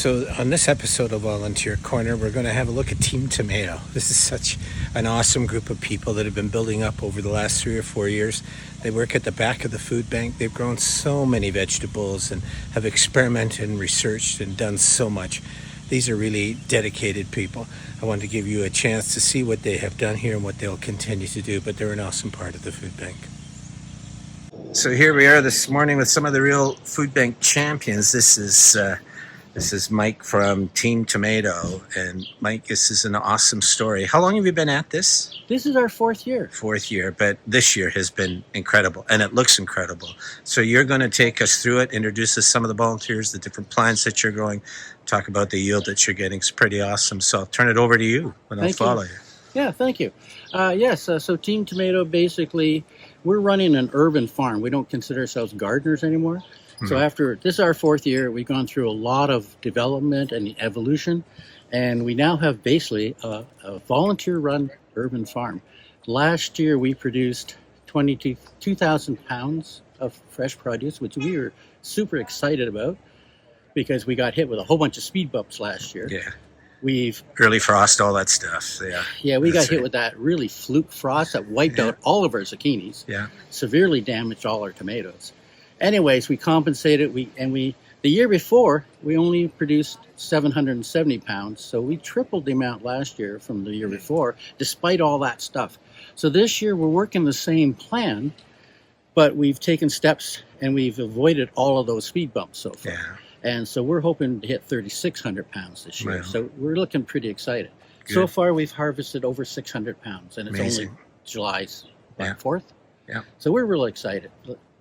So on this episode of Volunteer Corner, we're going to have a look at Team Tomato. This is such an awesome group of people that have been building up over the last 3 or 4 years. They work at the back of the food bank. They've grown so many vegetables and have experimented and researched and done so much. These are really dedicated people. I wanted to give you a chance to see what they have done here and what they'll continue to do, but they're an awesome part of the food bank. So here we are this morning with some of the real food bank champions. This is Mike from Team Tomato, and Mike, this is an awesome story. How long have you been at this? This is our 4th year. 4th year, but this year has been incredible, and it looks incredible. So you're going to take us through it, introduce us some of the volunteers, the different plants that you're growing, talk about the yield that you're getting. It's pretty awesome. So I'll turn it over to you, and I'll follow you. Yeah, thank you. So Team Tomato, basically, we're running an urban farm. We don't consider ourselves gardeners anymore. So this is our 4th year. We've gone through a lot of development and evolution, and we now have basically a volunteer-run urban farm. Last year, we produced 2,000 pounds of fresh produce, which we were super excited about because we got hit with a whole bunch of speed bumps last year. Yeah. Early frost, all that stuff. Yeah, we got hit with that really fluke frost that wiped out all of our zucchinis. Yeah. Severely damaged all our tomatoes. Anyways, we compensated. The year before, we only produced 770 pounds. So we tripled the amount last year from the year before, despite all that stuff. So this year, we're working the same plan, but we've taken steps and we've avoided all of those speed bumps so far. Yeah. And so we're hoping to hit 3,600 pounds this year. Wow. So we're looking pretty excited. Good. So far, we've harvested over 600 pounds, and it's Amazing. only July 4th. Yeah. So we're really excited.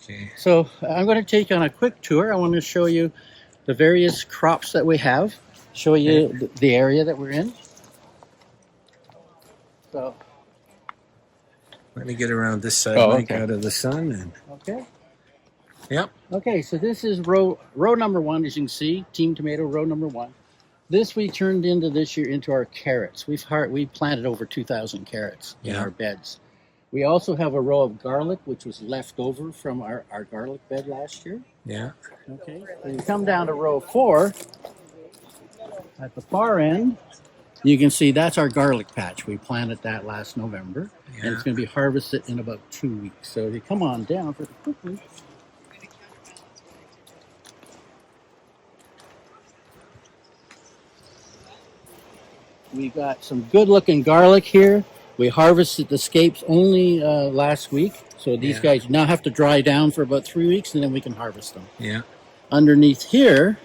Okay. So I'm going to take you on a quick tour. I want to show you the various crops that we have, show you the area that we're in. So let me get around this side, Mike, out of the sun. And okay. Yep. Okay, so this is row number 1, as you can see, Team Tomato row number 1. This we turned this year into our carrots. We planted over 2,000 carrots in our beds. We also have a row of garlic, which was left over from our garlic bed last year. Yeah. Okay, so you come down to row 4. At the far end, you can see that's our garlic patch. We planted that last November, and it's going to be harvested in about 2 weeks. So if you come on down pretty quickly. We got some good-looking garlic here. We harvested the scapes only last week, so these guys now have to dry down for about 3 weeks, and then we can harvest them. Yeah. Underneath here,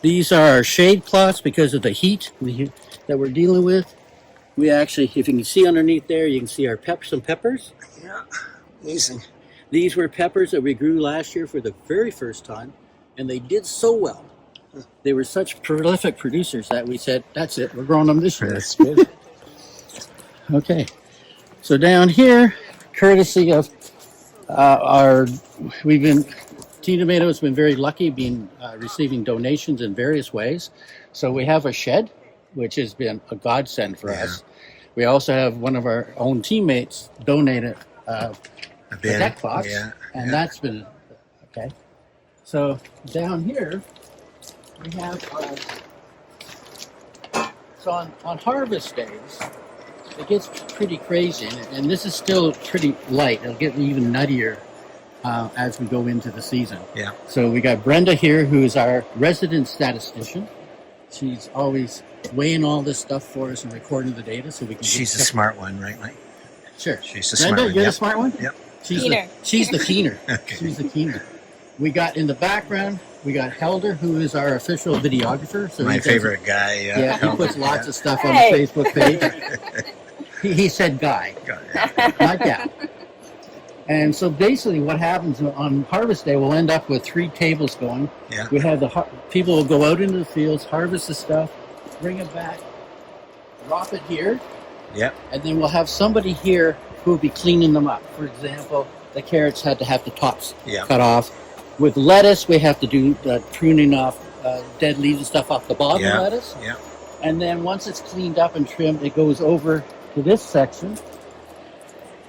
these are our shade plots because of the heat that we're dealing with. We actually, if you can see underneath there, you can see our some peppers. Yeah, amazing. These were peppers that we grew last year for the very first time, and they did so well. They were such prolific producers that we said, that's it, we're growing them this year. That's good. Okay, so down here, courtesy of Team Tomato has been very lucky receiving donations in various ways. So we have a shed, which has been a godsend for us. We also have one of our own teammates donated a deck box, and that's been, okay. So down here, we have, so on harvest days, it gets pretty crazy, and this is still pretty light. It'll get even nuttier as we go into the season. Yeah. So we got Brenda here, who is our resident statistician. She's always weighing all this stuff for us and recording the data so we can. She's the smart one, right, Mike? Sure. She's the Brenda, smart one. You're the smart one? Yep. She's the keener. Okay. She's the keener. We got in the background, we got Helder, who is our official videographer. So my favorite guy. Yeah, he puts lots of stuff on the Facebook page. He said guy, not gal. And so basically what happens on harvest day, we'll end up with 3 tables going. Yeah. We have people will go out into the fields, harvest the stuff, bring it back, drop it here. Yep. And then we'll have somebody here who will be cleaning them up. For example, the carrots had to have the tops cut off. With lettuce, we have to do pruning off dead leaves and stuff off the bottom of lettuce. Yeah. And then once it's cleaned up and trimmed, it goes over to this section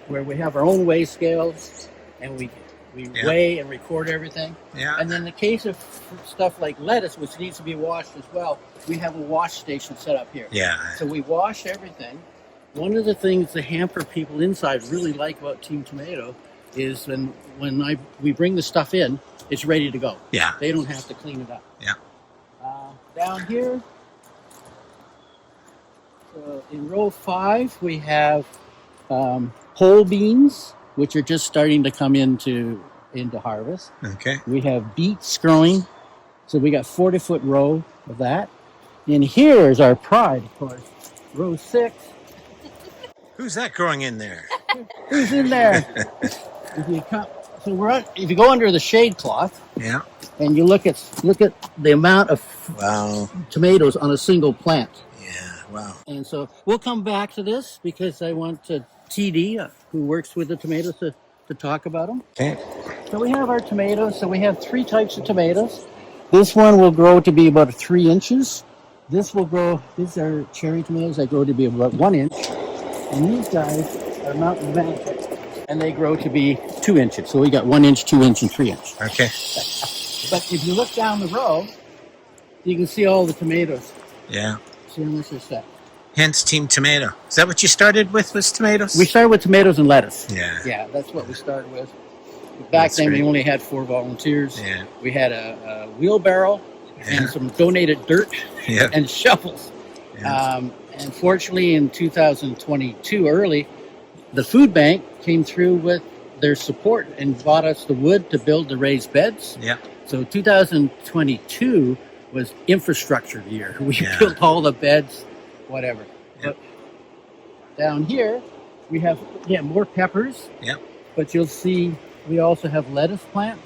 where we have our own weigh scales, and we We Yeah. weigh and record everything. Yeah. And then in the case of stuff like lettuce, which needs to be washed as well, we have a wash station set up here. Yeah. So we wash everything. One of the things the hamper people inside really like about Team Tomato is when we bring the stuff in, it's ready to go. Yeah. They don't have to clean it up. Yeah. Down here, so in row 5, we have whole beans, which are just starting to come into harvest. Okay. We have beets growing, so we got 40-foot row of that. And here is our pride, of course, row 6. Who's that growing in there? Who's in there? If you go under the shade cloth, Yeah. and you look at the amount of Wow. tomatoes on a single plant. Yeah. Wow. And so we'll come back to this because I want TD, who works with the tomatoes, to talk about them. Okay. So we have our tomatoes. So we have 3 types of tomatoes. This one will grow to be about 3 inches. These are cherry tomatoes that grow to be about 1 inch. And these guys are mountain magic, and they grow to be 2 inches. So we got 1 inch, 2 inch, and 3 inch. Okay. But if you look down the row, you can see all the tomatoes. Yeah. See how much is that? Hence Team Tomato. Is that what you started with, was tomatoes? We started with tomatoes and lettuce. Yeah. Yeah, that's what we started with. Back then, we only had 4 volunteers. Yeah. We had a wheelbarrow Yeah. and some donated dirt Yeah. and shovels. Yeah. And fortunately, in 2022, early, the food bank came through with their support and bought us the wood to build the raised beds. Yeah. So 2022 was infrastructure year. We Yeah. built all the beds, whatever. But down here, we have more peppers. Yep. But you'll see we also have lettuce plants.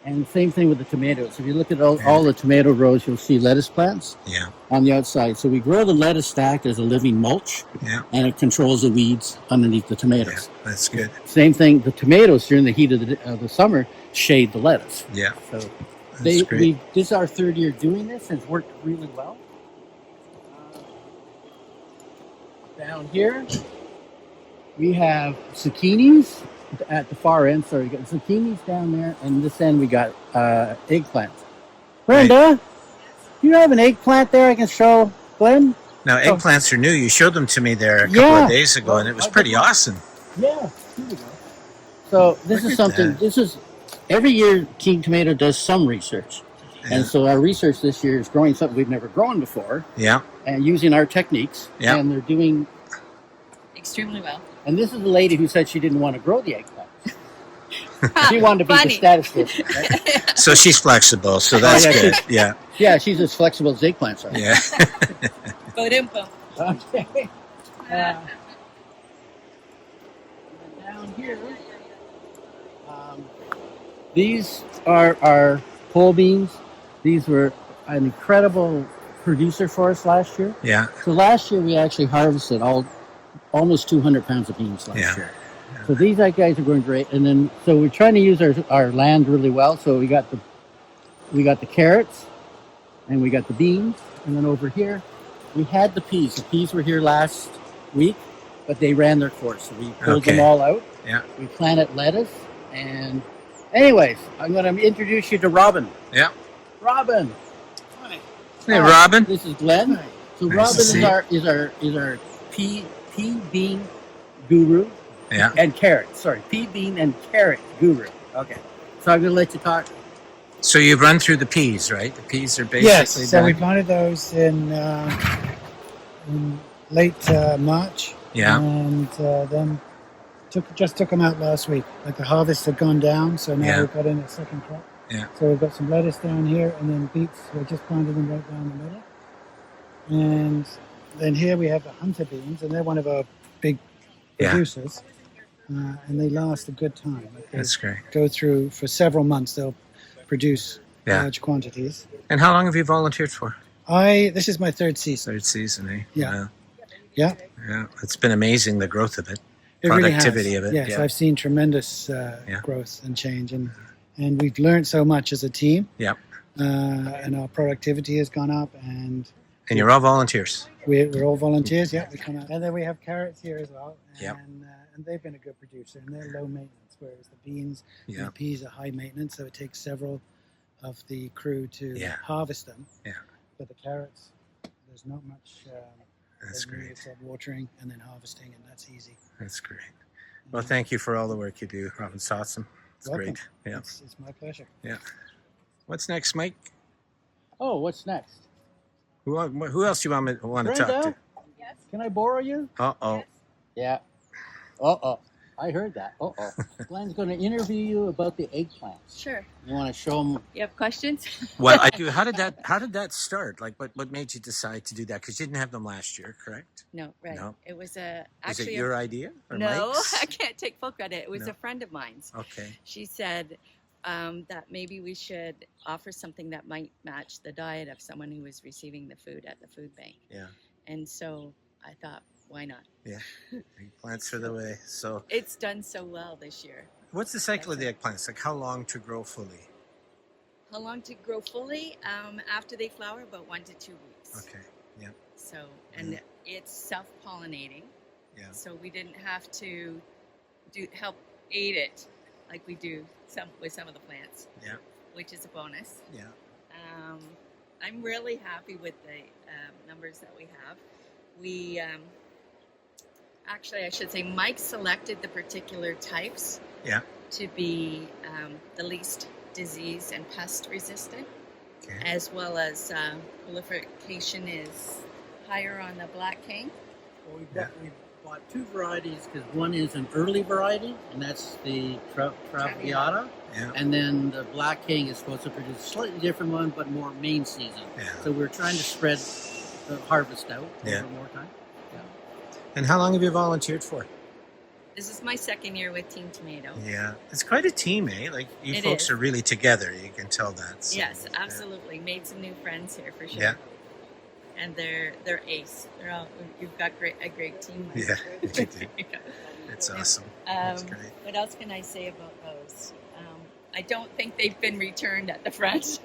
And same thing with the tomatoes. If you look at all the tomato rows, you'll see lettuce plants Yeah. on the outside. So we grow the lettuce stacked as a living mulch, Yeah. and it controls the weeds underneath the Yeah. tomatoes. That's good. Same thing, the tomatoes during the heat of the summer shade the lettuce. Yeah. So That's great. this is our 3rd year doing this, and it's worked really well. Down here, we have zucchinis at the far end. Sorry, we got zucchinis down there, and this end we got eggplant. Brenda, do you have an eggplant there I can show Glen? Now, eggplants are new. You showed them to me there a couple Yeah. of days ago, and it was pretty awesome. Yeah, here we go. So this Look is at something. that. This is every year. Team Tomato does some research, Yeah. and so our research this year is growing something we've never grown before, Yeah. and using our techniques. Yeah. And they're doing. Extremely well. And this is the lady who said she didn't want to grow the eggplant. She wanted to be the Funny. statistician. Right? So she's flexible, so that's yeah, good. Yeah. Yeah, she's as flexible as eggplants are. Yeah. Ba-dum-bum. Okay. And down here, these are our pole beans. These were an incredible producer for us last year. Yeah. So last year we actually harvested almost 200 pounds of beans last Yeah. year. So these guys are going great. And then so we're trying to use our land really well. So we got the carrots, and we got the beans, and then over here we had the peas. The peas were here last week, but they ran their course. So we pulled them Okay. all out. Yeah. We planted lettuce, and anyways, I'm going to introduce you to Robin. Yeah. Robin. Hi. Hey, Robin. This is Glen. So Nice Robin to see is our pea bean guru. Yeah. And carrot. Sorry, pea bean and carrot guru. Okay. So I'm going to let you talk. So you've run through the peas, right? The peas are basically Yes, so done. we planted those in late March. Yeah. And then just took them out last week. Like the harvest had gone down, so now Yeah. we've got in a second crop. Yeah. So we've got some lettuce down here, and then beets. We just planted them right down the middle. And then here we have the hunter beans, and they're one of our big Yeah. producers. And they last a good time. Like they That's great. go through for several months. They'll produce Yeah. large quantities. And how long have you volunteered for? This is my 3rd season. 3rd season, eh? Yeah. Wow. Yeah. Yeah. It's been amazing, the growth of it. It really has. Productivity of it. Yes, Yeah. I've seen tremendous Yeah. growth and change, and we've learned so much as a team. Yeah. And our productivity has gone up, and And you're all volunteers. We're all volunteers. Yeah, we come out, and then we have carrots here as well. Yep. And they've been a good producer, and they're low maintenance, whereas the beans and Yeah. the peas are high maintenance. So it takes several of the crew to Yeah. harvest them. Yeah. But the carrots, there's not much. That's they need great. except watering and then harvesting, and that's easy. That's great. Well, thank you for all the work you do, Robin. It's awesome. It's Welcome. great. Yeah. It's my pleasure. Yeah. What's next, Mike? Oh, what's next? Who else do you want to talk Brenda, to? Yes. can I borrow you? Uh-oh. Yeah. Uh-oh. I heard that. Uh-oh. Glen's going to interview you about the eggplants. Sure. You want to show them? You have questions? Well, I do. How did that start? Like, what made you decide to do that? Because you didn't have them last year, correct? No, right. No. It was Is it actually your idea or no. Mike's? I can't take full credit. It was No. a friend of mine's. Okay. She said that maybe we should offer something that might match the diet of someone who is receiving the food at the food bank. Yeah. And so I thought, why not? Yeah. Eggplants are the way. So, It's done so well this year. what's the cycle of the eggplants? Like, how long to grow fully? How long to grow fully? After they flower, about 1 to 2 weeks. Okay. Yeah. So, and it's self-pollinating. Yeah. So we didn't have to help aid it like we do with some of the plants. Yeah. Which is a bonus. Yeah. I'm really happy with the numbers that we have. We actually, I should say, Mike selected the particular types Yeah. to be the least disease and pest resistant, Okay. as well as proliferation is higher on the Black King. Well, we bought two varieties because one is an early variety, and that's the Traviata. Yeah. And then the Black King is supposed to produce a slightly different one, but more main season. Yeah. So we're trying to spread the harvest out Yeah. over more time. Yeah. And how long have you volunteered for? This is my second year with Team Tomato. Yeah. It's quite a team, eh? Like, you It folks is. are really together. You can tell that. So, Yes, absolutely. Made some new friends here for sure. Yeah. And they're ace. They're all you've got a great team. Yeah. You do. It's awesome. That's great. What else can I say about those? I don't think they've been returned at the front.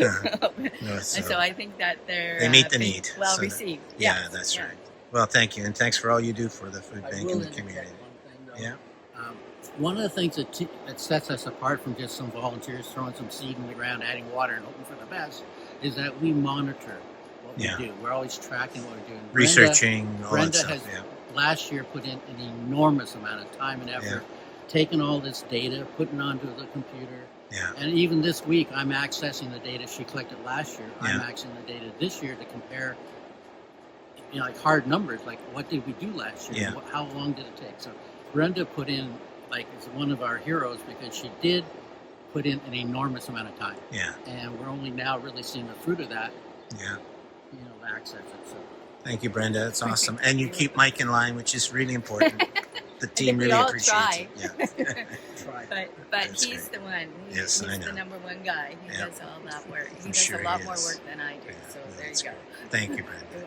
No, So I think that they're They meet the being need. well So received. Yeah, Yes, that's yeah. right. Well, thank you. And thanks for all you do for the food I bank will and the interject community. one thing, though. Yeah. One of the things that sets us apart from just some volunteers throwing some seed in the ground, adding water, and hoping for the best, is that we monitor what Yeah. we do. We're always tracking what we're doing. Researching, all that Brenda stuff. has Yeah. last year put in an enormous amount of time and effort, taking all this data, putting it onto the computer. Yeah. And even this week, I'm accessing the data she collected last year. I'm Yeah. accessing the data this year to compare, like hard numbers, like what did we do last year? Yeah. How long did it take? So Brenda put in, like, is one of our heroes because she did put in an enormous amount of time. Yeah. And we're only now really seeing the fruit of that, Yeah. to access it. So Thank you, Brenda. That's awesome. And you keep Mike in line, which is really important. The team we really all appreciates try. it. Yeah. try. But That's he's great. the one. Yes, I he's know. the number one guy. He Yeah. does all that work. He I'm does sure a lot he more is. work than I do. Yeah, So no, there you that's go. great. Thank you, Brenda.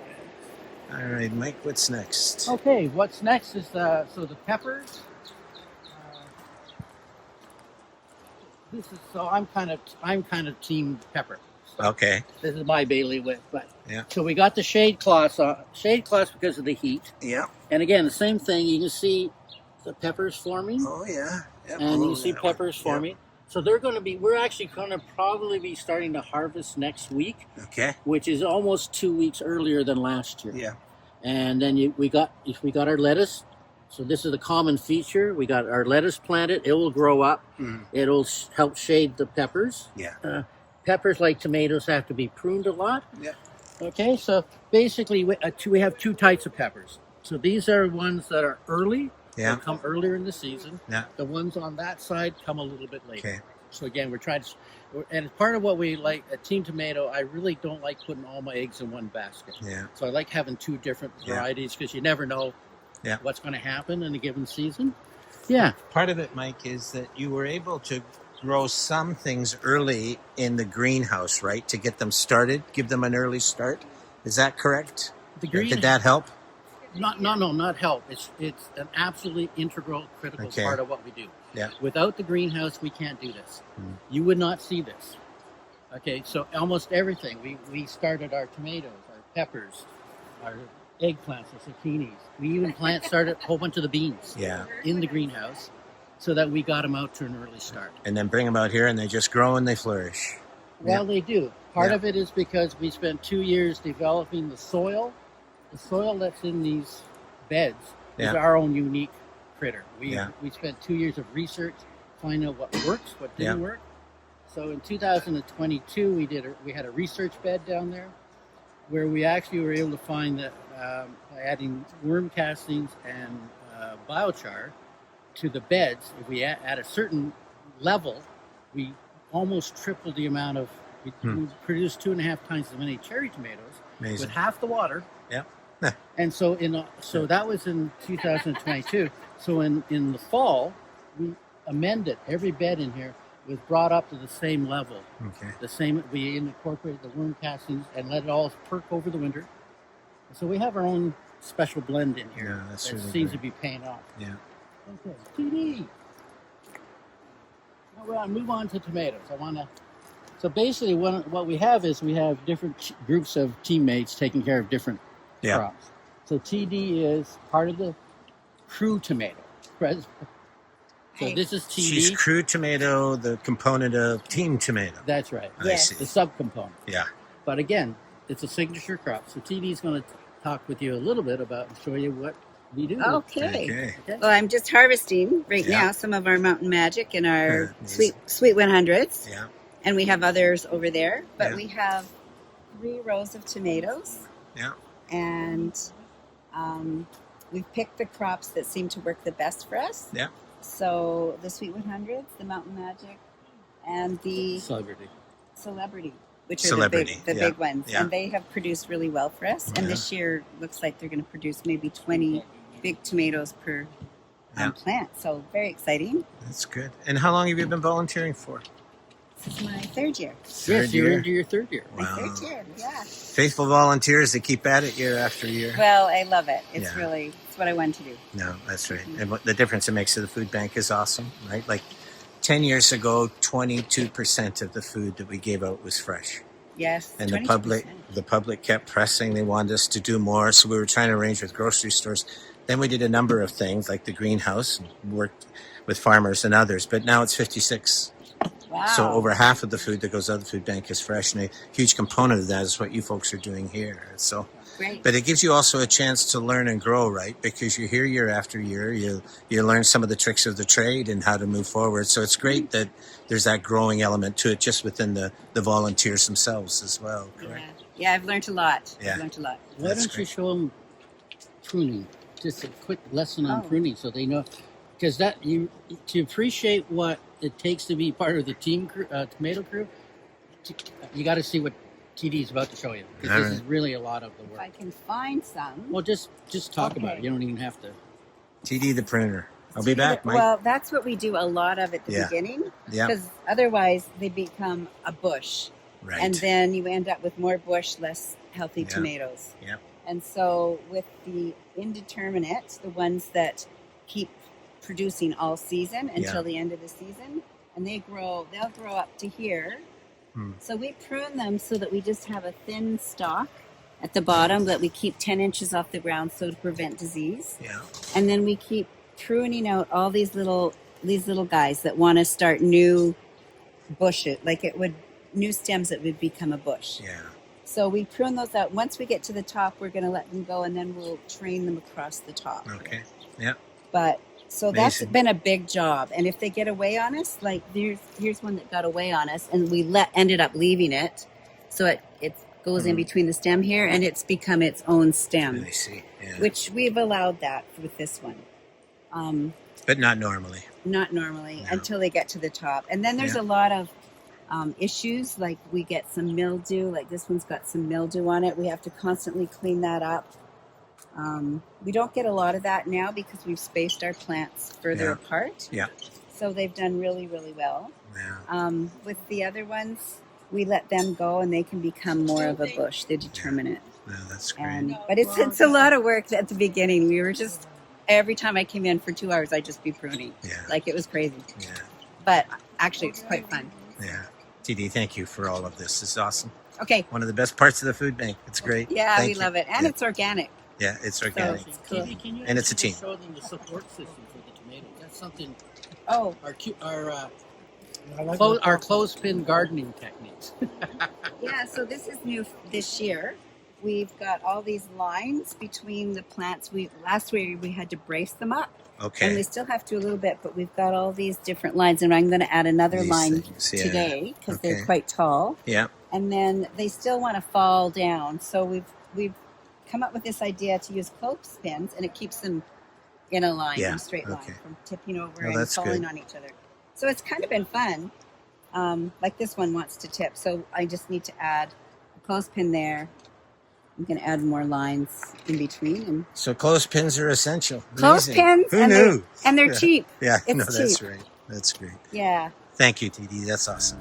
All right, Mike, what's next? Okay, what's next is the peppers. This is I'm kind of team pepper. Okay. This is my bailiwick, but Yeah. so we got the shade cloths on. Shade cloths because of the heat, Yeah. and again the same thing. You can see the peppers forming, Oh, yeah. Yep. and you Oh, see that one. peppers Yep. forming. So they're going to be. We're actually going to probably be starting to harvest next week, Okay. which is almost 2 weeks earlier than last year. Yeah. And then we got our lettuce. So this is a common feature. We got our lettuce planted. It will grow up. Mhm. It'll help shade the peppers. Yeah. Peppers, like tomatoes, have to be pruned a lot. Yeah. Okay, so basically we have two types of peppers. So these are ones that are early. Yeah. They come earlier in the season. Yeah. The ones on that side come a little bit later. Okay. So again, we're trying to, and part of what we like at Team Tomato, I really don't like putting all my eggs in one basket. Yeah. So I like having two different Yeah. varieties because you never know Yeah. what's going to happen in a given season. Yeah. Part of it, Mike, is that you were able to grow some things early in the greenhouse, right? To get them started, give them an early start. Is that correct? The green, Did that help? not help. It's an absolutely integral, critical Okay. part of what we do. Yeah. Without the greenhouse, we can't do this. Hmm. You would not see this. Okay, so almost everything. We started our tomatoes, our peppers, our eggplants, our zucchinis. We even started a whole bunch of the beans Yeah. in the greenhouse so that we got them out to an early start. And then bring them out here and they just grow and they flourish. Well, they do. Part Yeah. of it is because we spent 2 years developing the soil. The soil that's in these beds is Yeah. our own unique critter. Yeah. We spent 2 years of research, finding out what works, what didn't Yeah. work. So in 2022, we had a research bed down there where we actually were able to find that by adding worm castings and biochar to the beds, if we at a certain level, we almost tripled the amount of. We produced 2.5 times as many cherry tomatoes Amazing. with half the water. Yeah. And so that was in 2022. So in the fall, we amended every bed in here was brought up to the same level. Okay. The same. We incorporated the worm castings and let it all perk over the winter. So we have our own special blend in here. Yeah, that's that really seems great. to be paying off. Yeah. Okay, TD. Now we're going to move on to tomatoes. So basically, what we have is we have different groups of teammates taking care of different Yeah. crops. So TD is part of the crew tomato. So this is TD. She's crew tomato, the component of team tomato. That's right. I see. The subcomponent. Yeah. But again, it's a signature crop. So TD is going to talk with you a little bit about and show you what we do. Okay. Okay. Well, I'm just harvesting right Yeah. now some of our Mountain Magic and our Yeah. sweet 100s, Yeah. and we have others over there. But Yeah. we have 3 rows of tomatoes, Yeah. and we've picked the crops that seem to work the best for us. Yeah. So the sweet 100s, the Mountain Magic, and the Celebrity. which are Celebrity, the yeah, big ones, yeah. and they have produced really well for us. And Yeah. this year looks like they're going to produce maybe 20 big tomatoes per Yeah. plant. So very exciting. That's good. And how long have you been volunteering for? This is my 3rd year. Yes, you're into your 3rd year. My Wow. 3rd year, yeah. Faithful volunteers that keep at it year after year. Well, I love it. It's Yeah. really, it's what I want to do. No, that's right. And what the difference it makes to the food bank is awesome, right? Like 10 years ago, 22% of the food that we gave out was fresh. Yes. And 22%. the public kept pressing. They wanted us to do more. So we were trying to arrange with grocery stores. Then we did a number of things like the greenhouse and worked with farmers and others. But now it's 56. Wow. So over half of the food that goes out of the food bank is fresh. And a huge component of that is what you folks are doing here. So, Great. but it gives you also a chance to learn and grow, right? Because you're here year after year. You learn some of the tricks of the trade and how to move forward. So it's great that there's that growing element to it just within the volunteers themselves as well. Correct? Yeah, I've learned a lot. Yeah. I've learned a lot. Why That's don't you great. show them pruning? Just a quick lesson on Oh. pruning, so they know, because to appreciate what it takes to be part of the tomato crew, you got to see what TD is about to show you. Because All this right. is really a lot of the If I work. can find some. Well, just talk about Okay. it. You don't even have to. TD the printer. I'll be back, Mike. Well, that's what we do a lot of at the Yeah. beginning, Yeah, because otherwise they become a bush. right. And then you end up with more bush, less healthy Yeah. tomatoes. Yeah. And so with the indeterminate, the ones that keep producing all season until the end of the season, and they'll grow up to here. Hmm. So we prune them so that we just have a thin stalk at the bottom that we keep 10 inches off the ground so to prevent disease. Yeah. And then we keep pruning out all these little guys that want to start new bushes, new stems that would become a bush. Yeah. So we prune those out. Once we get to the top, we're going to let them go, and then we'll train them across the top. Okay. Yeah. But so that's Amazing. been a big job. And if they get away on us, like here's one that got away on us, and we ended up leaving it, so it goes in between the stem here, and it's become its own stem, I see. Yeah. which we've allowed that with this one. But not normally. Not normally No. until they get to the top. And then there's Yeah. a lot of issues, like we get some mildew, like this one's got some mildew on it. We have to constantly clean that up. We don't get a lot of that now because we've spaced our plants further Yeah. apart. Yeah. So they've done really, really well. Yeah. With the other ones, we let them go and they can become more of a bush. They determine it. No, that's great. But it's a lot of work at the beginning. We were just, every time I came in for 2 hours, I'd just be pruning. Yeah. Like it was crazy. Yeah. But actually, it's quite fun. Yeah. TD, thank you for all of this. It's awesome. Okay. One of the best parts of the food bank. It's great. Yeah, Thank we you. love it. And Yeah. it's organic. Yeah, it's organic. So- cool. Katie, can you And it's a actually team. show them the support system for the tomatoes? That's something Oh, I like our clothespin gardening techniques. yeah. So this is new this year. We've got all these lines between the plants. Last year we had to brace them up. And we Okay. still have to a little bit, but we've got all these different lines, and I'm going to add another These line things, yeah. today because Okay. they're quite tall. Yeah. And then they still want to fall down, so we've come up with this idea to use clothespins, and it keeps them in a line, Yeah, in a straight line, okay. from tipping over Oh, and that's falling good. on each other. So it's kind of been fun. Like this one wants to tip, so I just need to add a clothespin there. I'm going to add more lines in between, and So clothespins are essential. Amazing. clothespins, Who and knew? they're Yeah. cheap. Yeah, It's no, that's cheap. right. That's great. Yeah. Thank you, Dee Dee. That's awesome.